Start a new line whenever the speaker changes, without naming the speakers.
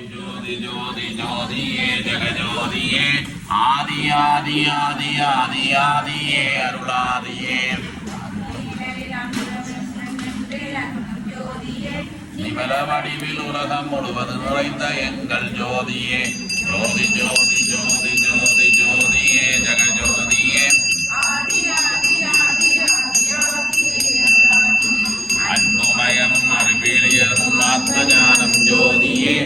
ஜோதி ஜோதி ஜோதியே ஜெகஜோதியே ஆதி ஆதி ஆதி ஆதி ஆதியே அருளாதியே நிமல வடிவில் உலகம் முழுவதும் நுழைந்த எங்கள் ஜோதியே ஜோதி ஜோதி ஜோதி ஜோதி ஜோதியே ஜெகஜோதியே அன்புமயம் அறிவியலும் ஆத்மஞானம் ஜோதியே